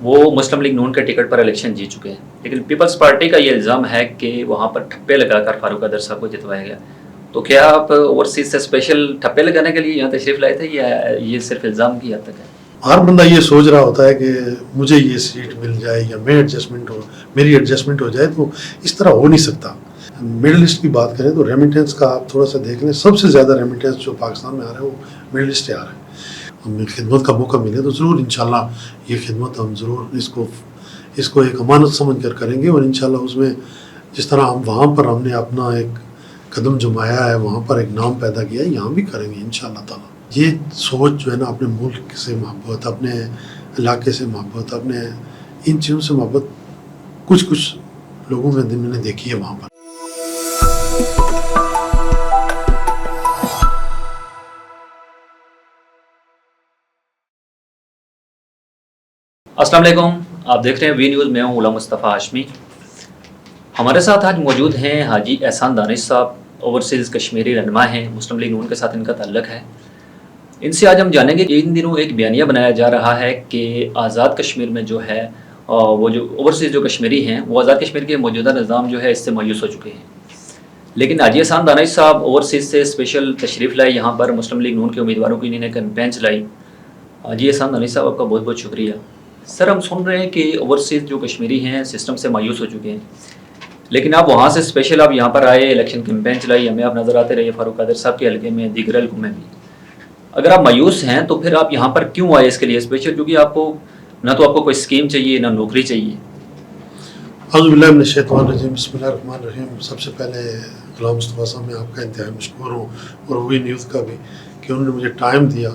وہ مسلم لیگ نون کے ٹکٹ پر الیکشن جیت چکے ہیں، لیکن پیپلز پارٹی کا یہ الزام ہے کہ وہاں پر ٹھپے لگا کر فاروق قادر صاحب کو جتوایا گیا۔ تو کیا آپ اوورسیز سے اسپیشل ٹھپے لگانے کے لیے یہاں تشریف لائے تھے یا یہ صرف الزام کی حد تک ہے؟ ہر بندہ یہ سوچ رہا ہوتا ہے کہ مجھے یہ سیٹ مل جائے یا میری ایڈجسٹمنٹ ہو جائے، تو اس طرح ہو نہیں سکتا۔ مڈل ایسٹ کی بات کریں تو ریمیٹنس کا آپ تھوڑا سا دیکھ لیں، سب سے زیادہ ریمیٹنس جو پاکستان میں آ رہا ہے وہ مڈل ایسٹ سے آ رہا ہے۔ ہمیں خدمت کا موقع ملے تو ضرور انشاءاللہ یہ خدمت ہم ضرور اس کو ایک امانت سمجھ کر کریں گے، اور انشاءاللہ اس میں جس طرح وہاں پر ہم نے اپنا ایک قدم جمایا ہے، وہاں پر ایک نام پیدا کیا ہے، یہاں بھی کریں گے انشاءاللہ تعالیٰ۔ یہ سوچ جو ہے نا، اپنے ملک سے محبت، اپنے علاقے سے محبت، اپنے ان چیزوں سے محبت کچھ لوگوں میں میں نے دیکھی ہے وہاں پر۔ السلام علیکم، آپ دیکھ رہے ہیں وی نیوز، میں ہوں غلام مصطفیٰ ہاشمی۔ ہمارے ساتھ آج موجود ہیں حاجی احسان دانش صاحب، اوورسیز کشمیری رہنما ہیں، مسلم لیگ نون کے ساتھ ان کا تعلق ہے۔ ان سے آج ہم جانیں گے کہ ان دنوں ایک بیانیہ بنایا جا رہا ہے کہ آزاد کشمیر میں جو ہے وہ جو اوورسیز جو کشمیری ہیں وہ آزاد کشمیر کے موجودہ نظام جو ہے اس سے مایوس ہو چکے ہیں، لیکن حاجی احسان دانش صاحب اوورسیز سے اسپیشل تشریف لائے یہاں پر، مسلم لیگ نون کے امیدواروں کی انہوں نے کیمپین چلائی۔ حاجی احسان دانش صاحب آپ کا بہت بہت شکریہ۔ سر، ہم سن رہے ہیں کہ اوورسیز جو کشمیری ہیں سسٹم سے مایوس ہو چکے ہیں، لیکن آپ وہاں سے اسپیشل آپ یہاں پر آئے، الیکشن کیمپین چلائی، ہمیں آپ نظر آتے رہے فاروق قادر صاحب کے حلقے میں، دیگر حلقوں میں بھی۔ اگر آپ مایوس ہیں تو پھر آپ یہاں پر کیوں آئے اس کے لیے اسپیشل؟ کیونکہ آپ کو نہ تو آپ کو کوئی اسکیم چاہیے، نہ نوکری چاہیے۔ اعوذ باللہ من الشیطان الرجیم، بسم اللہ الرحمن الرحیم۔ سب سے پہلے غلام مصطفیٰ صاحب میں آپ کا انتہائی مشکور ہوں، اور وی نیوز کا بھی، کہ انہوں نے مجھے ٹائم دیا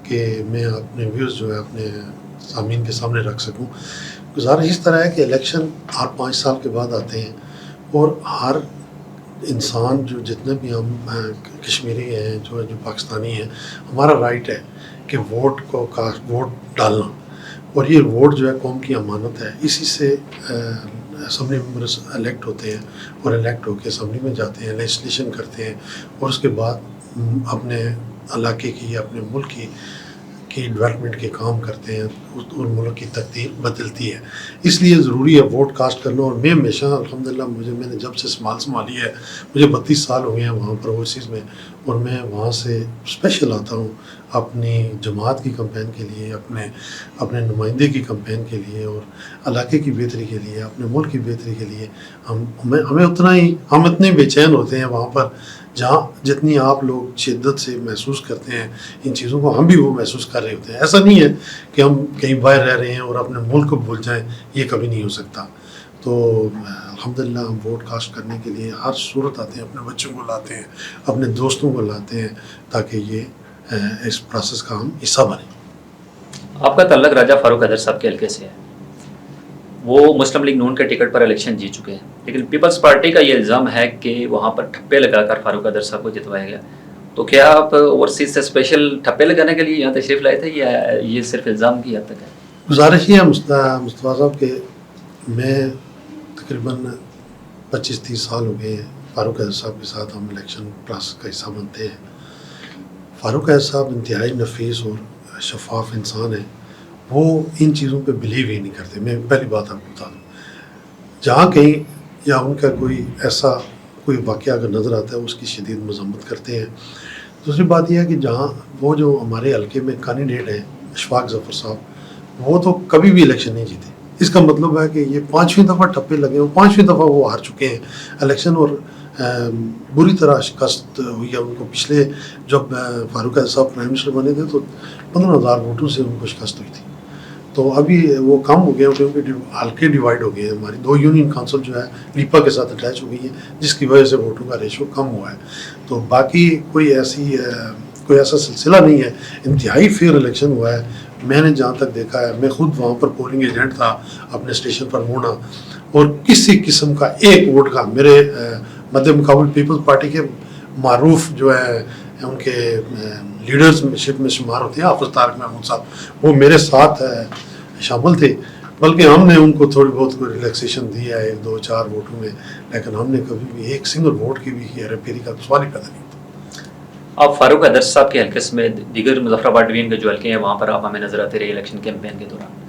کہ میں اپنے ویوز جو ہے اپنے سامعین کے سامنے رکھ سکوں۔ گزارش اس طرح ہے کہ الیکشن ہر 5 سال کے بعد آتے ہیں، اور ہر انسان جو جتنے بھی ہم کشمیری ہیں، جو پاکستانی ہیں، ہمارا رائٹ ہے کہ ووٹ ڈالنا، اور یہ ووٹ جو ہے قوم کی امانت ہے۔ اسی سے اسمبلی ممبرس الیکٹ ہوتے ہیں، اور الیکٹ ہو کے اسمبلی میں جاتے ہیں، لیجسلیشن کرتے ہیں، اور اس کے بعد اپنے علاقے کی یا اپنے ملک کی ڈیولپمنٹ کے کام کرتے ہیں، اور ملک کی تقدیر بدلتی ہے۔ اس لیے ضروری ہے ووٹ کاسٹ کرنا۔ اور میں ہمیشہ الحمدللہ میں نے جب سے سنبھالی ہے، مجھے 32 سال ہو گئے ہیں وہاں پر اوورسیز میں، اور میں وہاں سے اسپیشل آتا ہوں اپنی جماعت کی کمپین کے لیے، اپنے نمائندے کی کمپین کے لیے، اور علاقے کی بہتری کے لیے، اپنے ملک کی بہتری کے لیے۔ ہم اتنے بے چین ہوتے ہیں وہاں پر، جہاں جتنی آپ لوگ شدت سے محسوس کرتے ہیں ان چیزوں کو، ہم بھی وہ محسوس کر رہے ہوتے ہیں۔ ایسا نہیں ہے کہ ہم کہیں باہر رہ رہے ہیں اور اپنے ملک کو بھول جائیں، یہ کبھی نہیں ہو سکتا۔ تو الحمدللہ ہم ووٹ کاسٹ کرنے کے لیے ہر صورت آتے ہیں، اپنے بچوں کو لاتے ہیں، اپنے دوستوں کو لاتے ہیں، تاکہ یہ اس پروسیس کا ہم حصہ بنیں۔ آپ کا تعلق راجہ فاروق قادر صاحب کے حلقے سے ہے، وہ مسلم لیگ نون کے ٹکٹ پر الیکشن جیت چکے ہیں، لیکن پیپلز پارٹی کا یہ الزام ہے کہ وہاں پر ٹھپے لگا کر فاروق قادر صاحب کو جتوایا گیا۔ تو کیا آپ اوورسیز سے اسپیشل ٹھپے لگانے کے لیے یہاں تشریف لائے تھے یا یہ صرف الزام کی حد تک ہے؟ گزارش یہ ہے مصطفیٰ صاحب کہ میں تقریباً 25-30 سال ہو گئے ہیں فاروق قادر صاحب کے ساتھ ہم الیکشن پروسیس کا حصہ بنتے ہیں۔ فاروق قادر صاحب انتہائی نفیس اور شفاف انسان ہیں، وہ ان چیزوں پہ بلیو ہی نہیں کرتے۔ میں پہلی بات آپ کو بتا دوں، جہاں کہیں یا ان کا کوئی واقعہ اگر نظر آتا ہے اس کی شدید مذمت کرتے ہیں۔ دوسری بات یہ ہے کہ جہاں وہ جو ہمارے حلقے میں کینڈیڈیٹ ہیں اشفاق ظفر صاحب، وہ تو کبھی بھی الیکشن نہیں جیتے۔ اس کا مطلب ہے کہ یہ 5ویں دفعہ ٹھپے لگے ہیں، 5ویں دفعہ وہ ہار چکے ہیں الیکشن، اور بری طرح شکست ہوئی ہے ان کو۔ پچھلے جب فاروق قادر صاحب پرائم منسٹر بنے تھے تو 15,000 ووٹوں سے ان کو شکست ہوئی تھی۔ تو ابھی وہ کم ہو گئے کیونکہ حلقے ڈیوائڈ ہو گئے ہیں، ہماری 2 یونین کونسل جو ہے لیپا کے ساتھ اٹیچ ہو گئی ہیں، جس کی وجہ سے ووٹوں کا ریشو کم ہوا ہے۔ تو باقی کوئی ایسا سلسلہ نہیں ہے، انتہائی فیئر الیکشن ہوا ہے۔ میں نے جہاں تک دیکھا ہے، میں خود وہاں پر پولنگ ایجنٹ تھا اپنے اسٹیشن پر موڑا، اور کسی قسم کا ایک ووٹ کا میرے مد مقابل پیپلز پارٹی کے معروف جو ہے ان کے لیڈرشپ میں شمار ہوتے ہیں حافظ طارق محمود صاحب، وہ میرے ساتھ شامل تھے، بلکہ ہم نے ان کو تھوڑی بہت کوئی ریلیکسیشن دیا ہے 2-4 ووٹوں میں، لیکن ہم نے کبھی بھی ایک سنگل ووٹ کی بھی ہیرا پھیری کا سوال ہی پیدا نہیں تھا۔ آپ فاروق قادر صاحب کے حلقے میں دیگر مظفر آباد ڈویژن کے جو حلقے ہیں وہاں پر آپ ہمیں نظر آتے رہے الیکشن کیمپین کے دوران،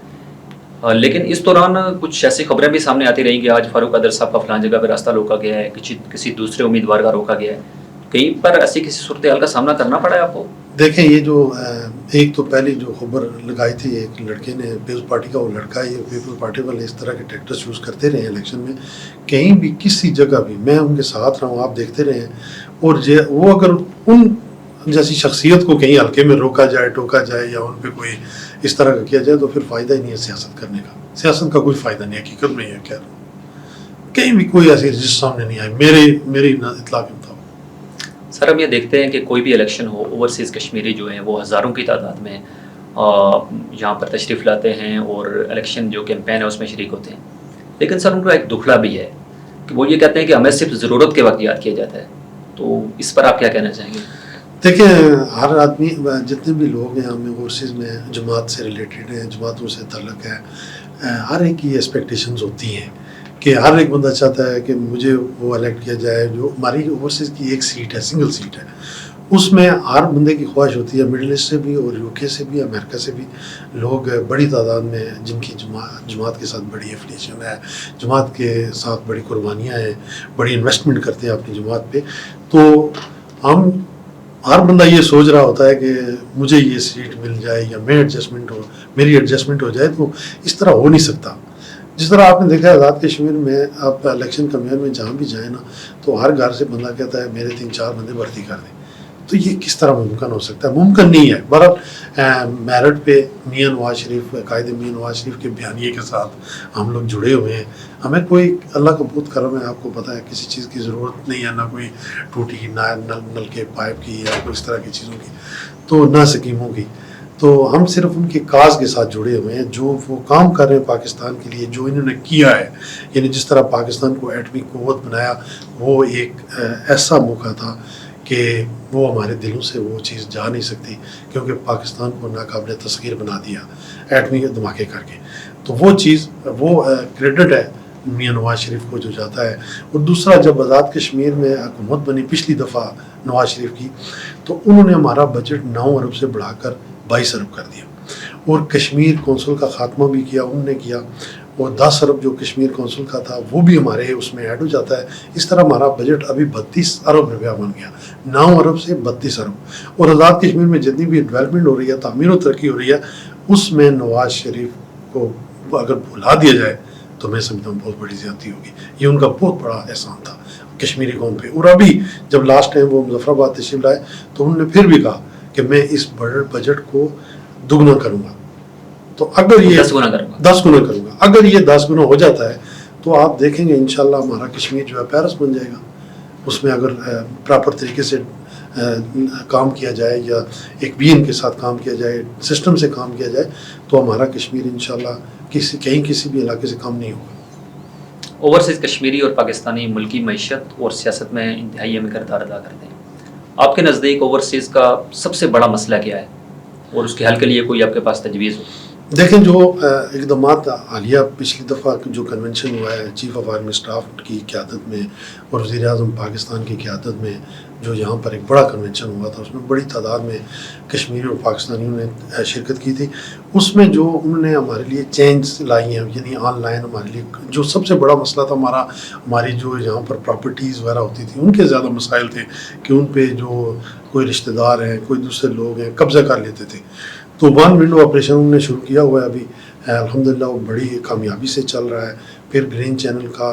لیکن اس دوران کچھ ایسی خبریں بھی سامنے آتی رہیں کہ آج فاروق قادر صاحب کا فلاں جگہ پہ راستہ روکا گیا ہے, کسی دوسرے امیدوار کا روکا گیا ہے. کہیں پر ایسی کسی صورتحال کا سامنا کرنا پڑا ہے آپ کو؟ دیکھیں یہ جو ایک تو پہلی جو خبر لگائی تھی ایک لڑکے نے, پیپلز پارٹی کا وہ لڑکا ہے, یہ پیپلز پارٹی والے اس طرح کے ٹیکٹرز یوز کرتے رہے ہیں الیکشن میں. کہیں بھی کسی جگہ بھی میں ان کے ساتھ رہا ہوں, آپ دیکھتے رہے ہیں, اور وہ اگر ان جیسی شخصیت کو کہیں حلقے میں روکا جائے, ٹوکا جائے یا ان پہ کوئی اس طرح کا کیا جائے تو پھر فائدہ ہی نہیں ہے سیاست کرنے کا. سیاست کا کوئی فائدہ نہیں, حقیقت میں یہ کہہ رہا ہوں. کہیں بھی کوئی ایسی رجسٹ سامنے نہیں آئی میری اطلاع کے مطابق. سر ہم یہ دیکھتے ہیں کہ کوئی بھی الیکشن ہو, اوورسیز کشمیری جو ہیں وہ ہزاروں کی تعداد میں یہاں پر تشریف لاتے ہیں اور الیکشن جو کیمپین ہے اس میں شریک ہوتے ہیں. لیکن سر ان کو ایک دکھڑا بھی ہے کہ وہ یہ کہتے ہیں کہ ہمیں صرف ضرورت کے وقت یاد کیا جاتا ہے. تو اس پر آپ کیا کہنا چاہیں گے؟ دیکھیں ہر آدمی, جتنے بھی لوگ ہیں ہمیں اوورسیز میں جماعت سے ریلیٹڈ ہیں, جماعتوں سے تعلق ہے, ہر ایک کی ایکسپیکٹیشنز ہوتی ہیں کہ ہر ایک بندہ چاہتا ہے کہ مجھے وہ الیکٹ کیا جائے. جو ہماری اوورسیز کی ایک سیٹ ہے, سنگل سیٹ ہے, اس میں ہر بندے کی خواہش ہوتی ہے, مڈل ایسٹ سے بھی اور یو کے سے بھی, امریکہ سے بھی لوگ بڑی تعداد میں جن کی جماعت کے ساتھ بڑی ایفیلیشن ہے, جماعت کے ساتھ بڑی قربانیاں ہیں, بڑی انویسٹمنٹ کرتے ہیں اپنی جماعت پہ. تو ہم ہر بندہ یہ سوچ رہا ہوتا ہے کہ مجھے یہ سیٹ مل جائے یا میری ایڈجسٹمنٹ ہو جائے. تو اس طرح ہو نہیں سکتا. جس طرح آپ نے دیکھا ہے آزاد کشمیر میں, آپ الیکشن کمیون میں جہاں بھی جائیں نا تو ہر گھر سے بندہ کہتا ہے میرے 3-4 بندے بھرتی کر دیں. تو یہ کس طرح ممکن ہو سکتا ہے؟ ممکن نہیں ہے. بہرحال میرٹ پہ میاں نواز شریف, قائد میاں نواز شریف کے بیانیے کے ساتھ ہم لوگ جڑے ہوئے ہیں. ہمیں کوئی, اللہ کا بہت کرم ہے, آپ کو پتہ ہے کسی چیز کی ضرورت نہیں ہے, نہ کوئی ٹوٹی نل کے پائپ کی یا کوئی اس طرح کی چیزوں کی, تو نہ سکیموں کی. تو ہم صرف ان کے کاز کے ساتھ جڑے ہوئے ہیں جو وہ کام کر رہے ہیں پاکستان کے لیے, جو انہوں نے کیا ہے. یعنی جس طرح پاکستان کو ایٹمی قوت بنایا, وہ ایک ایسا موقع تھا کہ وہ ہمارے دلوں سے وہ چیز جا نہیں سکتی, کیونکہ پاکستان کو ناقابل تسخیر بنا دیا ایٹمی دھماکے کر کے. تو وہ چیز, وہ کریڈٹ ہے میاں نواز شریف کو جو جاتا ہے. اور دوسرا, جب آزاد کشمیر میں حکومت بنی پچھلی دفعہ نواز شریف کی, تو انہوں نے ہمارا بجٹ 9 ارب سے بڑھا کر 22 ارب کر دیا, اور کشمیر کونسل کا خاتمہ بھی کیا انہوں نے کیا, اور 10 ارب جو کشمیر کونسل کا تھا وہ بھی ہمارے اس میں ایڈ ہو جاتا ہے. اس طرح ہمارا بجٹ ابھی 32 ارب روپیہ بن گیا, 9 ارب سے 32 ارب. اور آزاد کشمیر میں جتنی بھی ڈیولپمنٹ ہو رہی ہے, تعمیر و ترقی ہو رہی ہے, اس میں نواز شریف کو اگر بھلا دیا جائے تو میں سمجھتا ہوں بہت بڑی زیادتی ہوگی. یہ ان کا بہت بڑا احسان تھا کشمیری قوم پہ. اور ابھی جب لاسٹ ٹائم وہ مظفر آباد تشریف لائے تو انہوں نے پھر بھی کہا کہ میں اس بجٹ کو دگنا کروں گا. تو اگر یہ 10 گنا کروں گا, اگر یہ 10 گنا ہو جاتا ہے تو آپ دیکھیں گے انشاءاللہ ہمارا کشمیر جو ہے پیرس بن جائے گا. اس میں اگر پراپر طریقے سے کام کیا جائے یا ایک بین کے ساتھ کام کیا جائے, سسٹم سے کام کیا جائے, تو ہمارا کشمیر انشاءاللہ کسی بھی علاقے سے کم نہیں ہوگا. اوورسیز کشمیری اور پاکستانی ملکی معیشت اور سیاست میں انتہائی اہم کردار ادا کرتے ہیں. آپ کے نزدیک اوورسیز کا سب سے بڑا مسئلہ کیا ہے, اور اس کے حل کے لیے کوئی آپ کے پاس تجویز ہو؟ دیکھیں, جو اقدامات حالیہ پچھلی دفعہ جو کنونشن ہوا ہے چیف آف آرمی اسٹاف کی قیادت میں اور وزیر اعظم پاکستان کی قیادت میں, جو یہاں پر ایک بڑا کنونشن ہوا تھا, اس میں بڑی تعداد میں کشمیری اور پاکستانیوں نے شرکت کی تھی. اس میں جو انہوں نے ہمارے لیے چینج لائی ہیں, یعنی آن لائن ہمارے لیے جو سب سے بڑا مسئلہ تھا ہماری جو یہاں پر پراپرٹیز وغیرہ ہوتی تھیں, ان کے زیادہ مسائل تھے کہ ان پہ جو کوئی رشتہ دار ہیں, کوئی دوسرے لوگ ہیں, قبضہ کر لیتے تھے. تو 1 ونڈو آپریشن انہوں نے شروع کیا ہوا ہے ابھی, الحمدللہ وہ بڑی کامیابی سے چل رہا ہے. پھر گرین چینل کا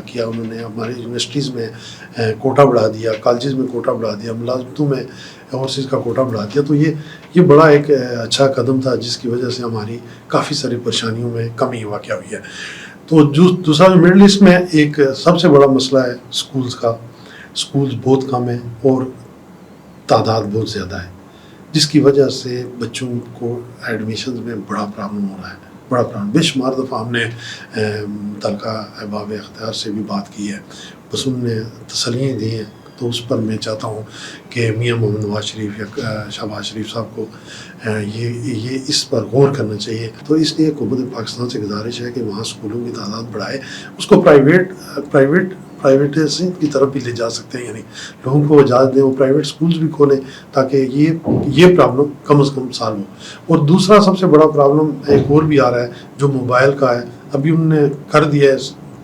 کیا انہوں نے, ہماری یونیورسٹیز میں کوٹا بڑھا دیا, کالجز میں کوٹا بڑھا دیا, ملازمتوں میں اوورسیز کا کوٹا بڑھا دیا. تو یہ بڑا ایک اچھا قدم تھا جس کی وجہ سے ہماری کافی ساری پریشانیوں میں کمی واقع ہوئی ہے. تو دوسرا مڈل ایسٹ میں ایک سب سے بڑا مسئلہ ہے سکولز کا. سکولز بہت کم ہیں اور تعداد بہت زیادہ ہے, جس کی وجہ سے بچوں کو ایڈمیشنز میں بڑا پرابلم ہو رہا ہے, بڑا پرابلم. بے شمار دفعہ ہم نے متعلقہ احباب اختیار سے بھی بات کی ہے, بس انہوں نے تسلیاں دی ہیں. تو اس پر میں چاہتا ہوں کہ میاں محمد نواز شریف یا شہباز شریف صاحب کو یہ اس پر غور کرنا چاہیے. تو اس لیے حکومت پاکستان سے گزارش ہے کہ وہاں اسکولوں کی تعداد بڑھائے, اس کو پرائیویٹ پرائیویٹائزیشن کی طرف بھی لے جا سکتے ہیں، یعنی لوگوں کو اجازت دیں وہ پرائیویٹ اسکولز بھی کھولیں تاکہ یہ پرابلم کم از کم سالو ہو۔ اور دوسرا سب سے بڑا پرابلم ایک اور بھی آ رہا ہے جو موبائل کا ہے، ابھی انہوں نے کر دیا ہے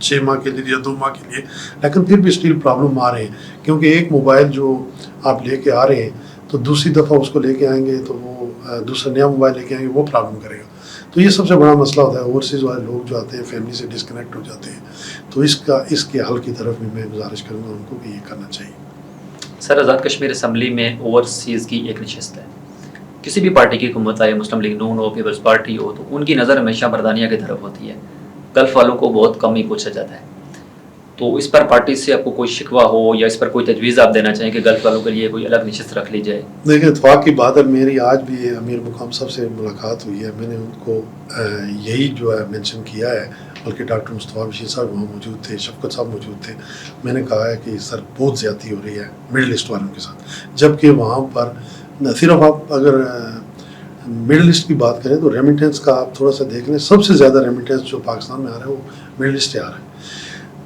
6 ماہ کے لیے یا 2 ماہ کے لیے، لیکن پھر بھی اسٹل پرابلم آ رہے ہیں، کیونکہ ایک موبائل جو آپ لے کے آ رہے ہیں تو دوسری دفعہ اس کو لے کے آئیں گے تو وہ دوسرا نیا موبائل لے کے آئیں گے، وہ پرابلم کرے گا۔ تو یہ سب سے بڑا مسئلہ ہوتا ہے، اوورسیز والے لوگ جو آتے ہیں فیملی سے ڈسکنیکٹ ہو جاتے ہیں، تو اس کے حل کی طرف بھی میں گزارش کروں گا ان کو کہ یہ کرنا چاہیے۔ سر، آزاد کشمیر اسمبلی میں اوورسیز کی ایک نشست ہے، کسی بھی پارٹی کی حکومت آئے، مسلم لیگ نون ہو، پیپلز پارٹی ہو، تو ان کی نظر ہمیشہ برطانیہ کی طرف ہوتی ہے، گلف والوں کو بہت کم ہی پوچھا جاتا ہے، تو اس پر پارٹی سے آپ کو کوئی شکوہ ہو یا اس پر کوئی تجویز آپ دینا چاہیں کہ گلف والوں کے لیے کوئی الگ نشست رکھ لی جائے؟ دیکھیں، اتفاق کی بات ہے، میری آج بھی امیر مقام صاحب سے ملاقات ہوئی ہے، میں نے ان کو یہی جو ہے مینشن کیا ہے، بلکہ ڈاکٹر مصطفیٰ بشیر صاحب وہاں موجود تھے، شفقت صاحب موجود تھے، میں نے کہا ہے کہ سر بہت زیادتی ہو رہی ہے مڈل ایسٹ والوں کے ساتھ، جبکہ وہاں پر صرف آپ اگر مڈل ایسٹ کی بات کریں تو ریمیٹنس کا آپ تھوڑا سا دیکھ لیں، سب سے زیادہ ریمیٹنس جو پاکستان میں آ رہا ہے وہ مڈل ایسٹ سے آ رہا ہے۔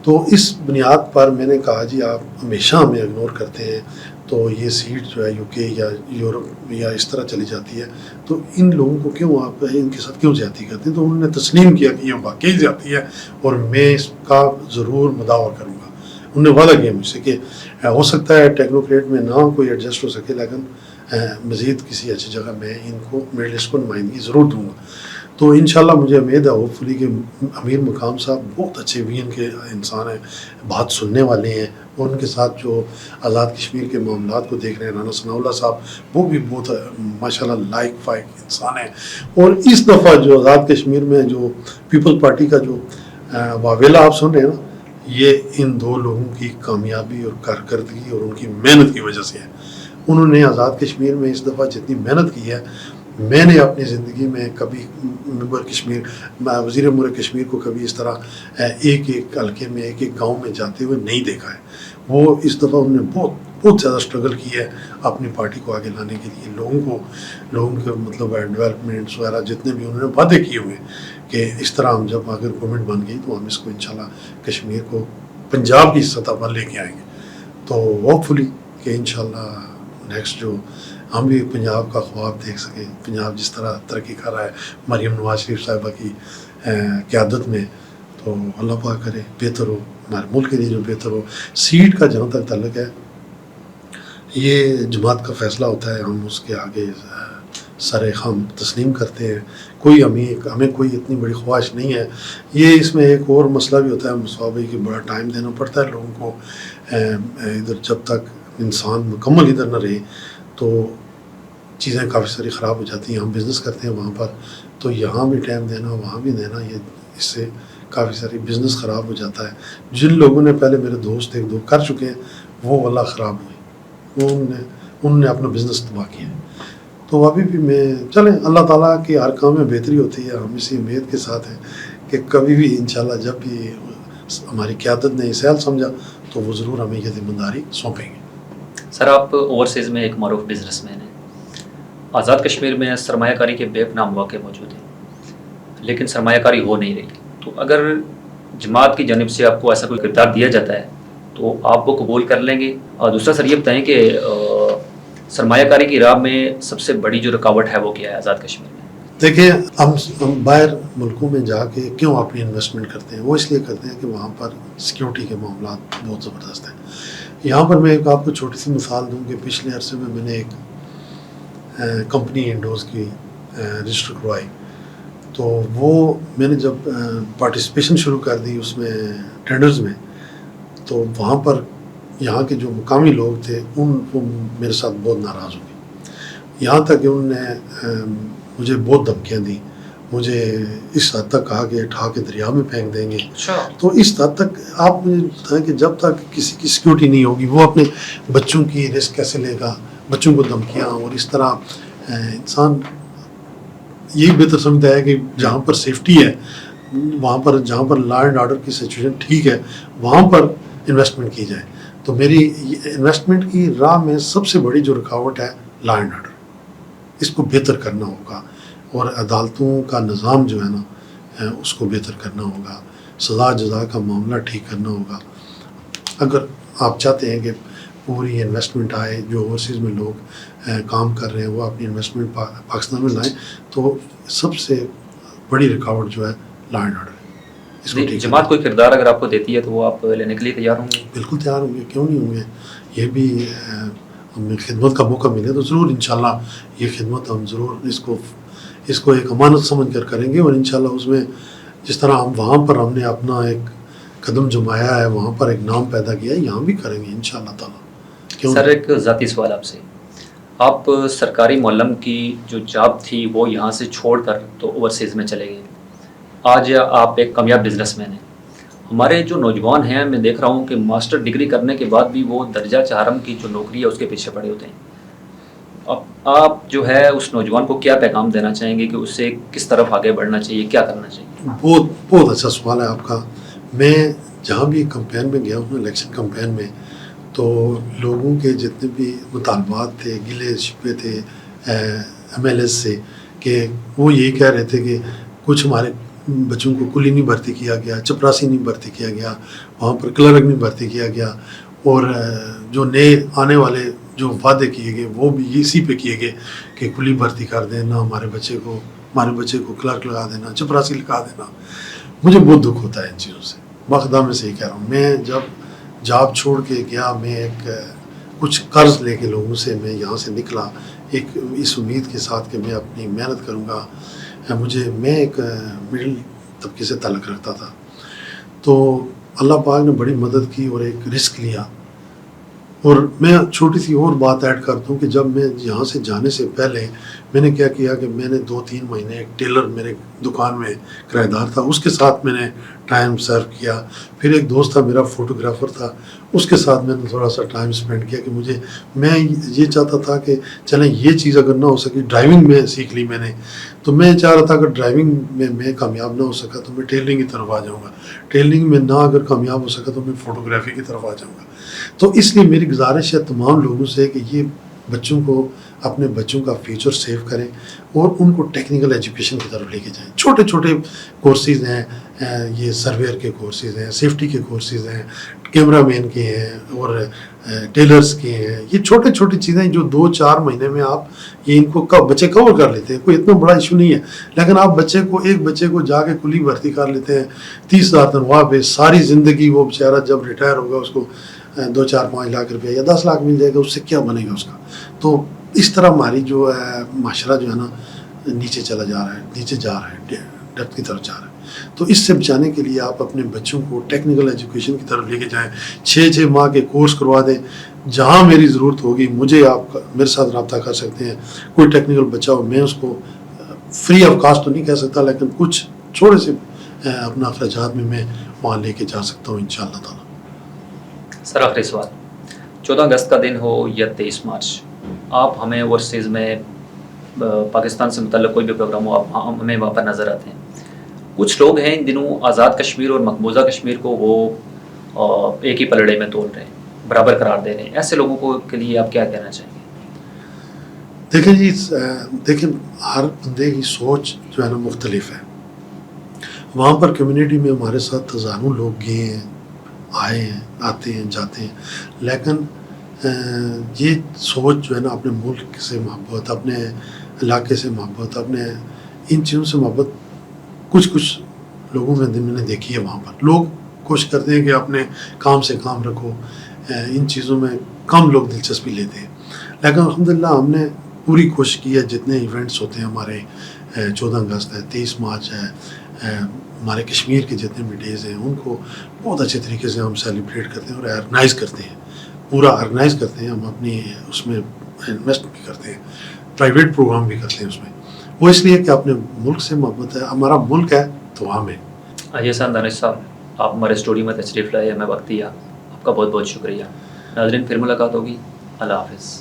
تو اس بنیاد پر میں نے کہا جی آپ ہمیشہ ہمیں اگنور کرتے ہیں تو یہ سیٹ جو ہے یو کے یا یورپ یا اس طرح چلی جاتی ہے، تو ان لوگوں کو کیوں آپ ان کے ساتھ کیوں زیادتی کرتے ہیں؟ تو انہوں نے تسلیم کیا کہ یہ واقعی زیادتی ہے اور میں اس کا ضرور مداوع کروں گا۔ انہوں نے وعدہ کیا مجھ سے کہ ہو سکتا ہے ٹیکنوکریٹ میں نہ کوئی ایڈجسٹ ہو سکے، لیکن مزید کسی اچھی جگہ میں ان کو مڈل ایسٹ کو نمائندگی ضرور دوں گا۔ تو انشاءاللہ مجھے امید ہے ہوپ فلی کہ امیر مقام صاحب بہت اچھے وین کے انسان ہیں، بات سننے والے ہیں، اور ان کے ساتھ جو آزاد کشمیر کے معاملات کو دیکھ رہے ہیں رانا ثناء اللہ صاحب، وہ بھی بہت ماشاءاللہ لائق فائق انسان ہیں۔ اور اس دفعہ جو آزاد کشمیر میں جو پیپل پارٹی کا جو واویلا آپ سن رہے ہیں نا، یہ ان 2 لوگوں کی کامیابی اور کارکردگی اور ان کی محنت کی وجہ سے ہے۔ انہوں نے آزاد کشمیر میں اس دفعہ جتنی محنت کی ہے، میں نے اپنی زندگی میں کبھی ممبر کشمیر وزیر امور کشمیر کو کبھی اس طرح ایک حلقے میں ایک گاؤں میں جاتے ہوئے نہیں دیکھا ہے۔ وہ اس دفعہ انہوں نے بہت زیادہ اسٹرگل کی ہے اپنی پارٹی کو آگے لانے کے لیے، لوگوں کے مطلب ڈیولپمنٹس وغیرہ جتنے بھی انہوں نے وعدے کیے ہوئے کہ اس طرح ہم جب اگر گورنمنٹ بن گئی تو ہم اس کو انشاءاللہ کشمیر کو پنجاب کی سطح پر لے کے آئیں گے۔ تو ہوپ فلی کہ انشاءاللہ نیکسٹ جو ہم بھی پنجاب کا خواب دیکھ سکیں، پنجاب جس طرح ترقی کر رہا ہے مریم نواز شریف صاحبہ کی قیادت میں، تو اللہ پاک کرے بہتر ہو ہمارے ملک کے لیے، جو بہتر ہو۔ سیٹ کا جہاں تک تعلق ہے یہ جماعت کا فیصلہ ہوتا ہے، ہم اس کے آگے سر خم تسلیم کرتے ہیں، ہمیں کوئی اتنی بڑی خواہش نہیں ہے۔ یہ اس میں ایک اور مسئلہ بھی ہوتا ہے مصطفیٰ بھائی کہ بڑا ٹائم دینا پڑتا ہے لوگوں کو، ادھر جب تک انسان مکمل ادھر نہ رہے تو چیزیں کافی ساری خراب ہو جاتی ہیں۔ ہم بزنس کرتے ہیں وہاں پر، تو یہاں بھی ٹائم دینا وہاں بھی دینا، یہ اس سے کافی ساری بزنس خراب ہو جاتا ہے۔ جن لوگوں نے پہلے میرے دوست 1-2 کر چکے ہیں وہ واللہ خراب ہوئے، انہوں نے اپنا بزنس تباہ کیا۔ تو ابھی بھی میں چلیں، اللہ تعالیٰ کی ہر کام میں بہتری ہوتی ہے، ہم اسی امید کے ساتھ ہیں کہ کبھی بھی انشاءاللہ جب بھی ہماری قیادت نے اسے حل سمجھا تو وہ ضرور ہمیں یہ ذمہ داری سونپیں گے۔ سر، آپ اوورسیز میں ایک معروف بزنس مین ہیں، آزاد کشمیر میں سرمایہ کاری کے بے پناہ مواقع موجود ہیں لیکن سرمایہ کاری ہو نہیں رہی، تو اگر جماعت کی جانب سے آپ کو ایسا کوئی کردار دیا جاتا ہے تو آپ وہ قبول کر لیں گے؟ اور دوسرا سر یہ بتائیں کہ سرمایہ کاری کی راہ میں سب سے بڑی جو رکاوٹ ہے وہ کیا ہے آزاد کشمیر میں؟ دیکھیں، ہم باہر ملکوں میں جا کے کیوں اپنی انویسٹمنٹ کرتے ہیں؟ وہ اس لیے کرتے ہیں کہ وہاں پر سیکیورٹی کے معاملات بہت زبردست ہیں۔ یہاں پر میں ایک آپ کو چھوٹی سی مثال دوں کہ پچھلے عرصے میں نے ایک کمپنی انڈوز کی رجسٹر کروائی، تو وہ میں نے جب پارٹیسپیشن شروع کر دی اس میں ٹینڈرز میں، تو وہاں پر یہاں کے جو مقامی لوگ تھے وہ میرے ساتھ بہت ناراض ہو گئے، یہاں تک کہ انہوں نے مجھے بہت دھمکیاں دیں، مجھے اس حد تک کہا کہ اٹھا کے دریا میں پھینک دیں گے۔ تو اس حد تک آپ مجھے بتائیں کہ جب تک کسی کی سیکیورٹی نہیں ہوگی وہ اپنے بچوں کی رسک کیسے لے گا؟ بچوں کو دھمکیاں، اور اس طرح انسان یہی بہتر سمجھتا ہے کہ جہاں پر سیفٹی ہے، وہاں پر جہاں پر لا اینڈ آرڈر کی سچویشن ٹھیک ہے وہاں پر انویسٹمنٹ کی جائے۔ تو میری انویسٹمنٹ کی راہ میں سب سے بڑی جو رکاوٹ ہے لا اینڈ آرڈر، اس کو بہتر کرنا ہوگا، اور عدالتوں کا نظام جو ہے نا اس کو بہتر کرنا ہوگا، سزا جزا کا معاملہ ٹھیک کرنا ہوگا۔ اگر آپ چاہتے ہیں کہ پوری انویسٹمنٹ آئے، جو اوورسیز میں لوگ کام کر رہے ہیں وہ اپنی انویسٹمنٹ پاکستان میں لائیں، تو سب سے بڑی رکاوٹ جو ہے لا اینڈ آرڈر ہے۔ اس کو ٹھیک جماعت کوئی کردار اگر آپ کو دیتی ہے تو وہ آپ لینے کے لیے تیار ہوں گے؟ بالکل تیار ہوں گے، کیوں نہیں ہوں گے؟ یہ بھی ہمیں خدمت کا موقع ملے تو ضرور انشاءاللہ یہ خدمت ہم ضرور اس کو ایک امانت سمجھ کر کریں گے، اور انشاءاللہ اس میں جس طرح ہم وہاں پر ہم نے اپنا ایک قدم جمایا ہے، وہاں پر ایک نام پیدا کیا ہے، یہاں بھی کریں گے انشاءاللہ تعالیٰ۔ سر ایک ذاتی سوال آپ سے، آپ سرکاری معلم کی جو جاب تھی وہ یہاں سے چھوڑ کر تو اوورسیز میں چلے گئے، آج آپ ایک کامیاب بزنس مین ہیں۔ ہمارے جو نوجوان ہیں میں دیکھ رہا ہوں کہ ماسٹر ڈگری کرنے کے بعد بھی وہ درجہ چہارم کی جو نوکری ہے اس کے پیچھے پڑے ہوتے ہیں۔ اب آپ جو ہے اس نوجوان کو کیا پیغام دینا چاہیں گے کہ اسے کس طرف آگے بڑھنا چاہیے، کیا کرنا چاہیے؟ بہت اچھا سوال ہے آپ کا۔ میں جہاں بھی کمپین میں گیا ہوں، الیکشن کمپین میں، تو لوگوں کے جتنے بھی مطالبات تھے، گلے شکوے تھے ایم ایل ایس سے، کہ وہ یہی کہہ رہے تھے کہ کچھ ہمارے بچوں کو کلی نہیں بھرتی کیا گیا، چپراسی نہیں بھرتی کیا گیا، وہاں پر کلرک نہیں بھرتی کیا گیا، اور جو نئے آنے والے جو وعدے کیے گئے وہ بھی اسی پہ کیے گئے کہ کلی بھرتی کر دینا، ہمارے بچے کو کلرک لگا دینا، چپراسی لگا دینا۔ مجھے بہت دکھ ہوتا ہے ان چیزوں سے، باخدا میں سے ہی کہہ رہا ہوں۔ میں جب جاب چھوڑ کے گیا، میں ایک کچھ قرض لے کے لوگوں سے میں یہاں سے نکلا، ایک اس امید کے ساتھ کہ میں اپنی محنت کروں گا۔ میں ایک مڈل طبقے سے تعلق رکھتا تھا، تو اللہ پاک نے بڑی مدد کی اور ایک رسک لیا۔ اور میں چھوٹی سی اور بات ایڈ کرتا ہوں کہ جب میں یہاں سے جانے سے پہلے میں نے کیا کیا کہ میں نے 2-3 مہینے ایک ٹیلر میرے دکان میں کرایہ دار تھا، اس کے ساتھ میں نے ٹائم سرو کیا۔ پھر ایک دوست تھا میرا فوٹوگرافر تھا، اس کے ساتھ میں نے تھوڑا سا ٹائم سپینڈ کیا کہ میں یہ چاہتا تھا کہ چلیں یہ چیز اگر نہ ہو سکی، ڈرائیونگ میں سیکھ لی میں نے، تو میں چاہ رہا تھا کہ ڈرائیونگ میں کامیاب نہ ہو سکا تو میں ٹیلرنگ کی طرف آ جاؤں گا، ٹیلرنگ میں نہ اگر کامیاب ہو سکا تو میں فوٹوگرافی کی طرف آ جاؤں گا۔ تو اس لیے میری گزارش ہے تمام لوگوں سے کہ یہ اپنے بچوں کا فیوچر سیو کریں اور ان کو ٹیکنیکل ایجوکیشن کی طرف لے کے جائیں۔ چھوٹے چھوٹے کورسز ہیں، یہ سرویئر کے کورسز ہیں، سیفٹی کے کورسز ہیں، کیمرہ مین کے ہیں، اور ٹیلرز کے ہیں۔ یہ چھوٹی چھوٹی چیزیں جو 2-4 مہینے میں آپ ان کو بچے کور کر لیتے ہیں، کوئی اتنا بڑا ایشو نہیں ہے۔ لیکن آپ ایک بچے کو جا کے کلی بھرتی کر لیتے ہیں 30,000 تنخواہ پہ، ساری زندگی وہ بیچارہ جب ریٹائر ہوگا اس کو 2-4-5 لاکھ روپیہ یا 10 لاکھ مل جائے گا، اس سے کیا بنے گا اس کا؟ تو اس طرح ہماری جو ہے معاشرہ جو ہے نا نیچے چلا جا رہا ہے، نیچے جا رہا ہے، ڈیپتھ کی طرف جا رہا ہے۔ تو اس سے بچانے کے لیے آپ اپنے بچوں کو ٹیکنیکل ایجوکیشن کی طرف لے کے جائیں، 6 ماہ کے کورس کروا دیں۔ جہاں میری ضرورت ہوگی آپ میرے ساتھ رابطہ کر سکتے ہیں۔ کوئی ٹیکنیکل بچہ ہو، میں اس کو فری آف کاسٹ تو نہیں کہہ سکتا، لیکن کچھ تھوڑے سے اپنا اخراجات میں وہاں لے کے جا سکتا ہوں انشاءاللہ تعالیٰ۔ سر آخری سوال، 14 اگست کا دن ہو یا 23 مارچ، آپ ہمیں اوورسیز میں پاکستان سے متعلق کوئی بھی پروگرام ہو، آپ ہمیں وہاں پر نظر آتے ہیں۔ کچھ لوگ ہیں ان دنوں آزاد کشمیر اور مقبوضہ کشمیر کو وہ ایک ہی پلڑے میں تول رہے ہیں، برابر قرار دے رہے ہیں، ایسے لوگوں کے لیے آپ کیا کہنا چاہیں گے؟ دیکھیں ہر بندے کی سوچ جو ہے نا مختلف ہے۔ وہاں پر کمیونٹی میں ہمارے ساتھ ہزاروں لوگ گئے ہیں، آئے ہیں، آتے ہیں، جاتے ہیں، لیکن یہ سوچ جو ہے نا اپنے ملک سے محبت، اپنے علاقے سے محبت، اپنے ان چیزوں سے محبت کچھ لوگوں میں نے دیکھی ہے۔ وہاں پر لوگ کوشش کرتے ہیں کہ اپنے کام سے کام رکھو، ان چیزوں میں کم لوگ دلچسپی لیتے ہیں، لیکن الحمدللہ ہم نے پوری کوشش کی ہے۔ جتنے ایونٹس ہوتے ہیں ہمارے، 14 اگست ہے، 23 مارچ ہے، ہمارے کشمیر کے جتنے بھی ڈیز ہیں ان کو بہت اچھے طریقے سے ہم سیلیبریٹ کرتے ہیں اور آرگنائز کرتے ہیں، پورا آرگنائز کرتے ہیں۔ ہم اپنی اس میں انویسٹ بھی کرتے ہیں، پرائیویٹ پروگرام بھی کرتے ہیں اس میں۔ وہ اس لیے کہ اپنے ملک سے محبت ہے، ہمارا ملک ہے تو ہم ہیں۔ احسان دانش صاحب، آپ ہمارے اسٹوڈیو میں تشریف لائے، ہمیں وقت دیا، آپ کا بہت بہت شکریہ۔ ناظرین پھر ملاقات ہوگی، اللہ حافظ۔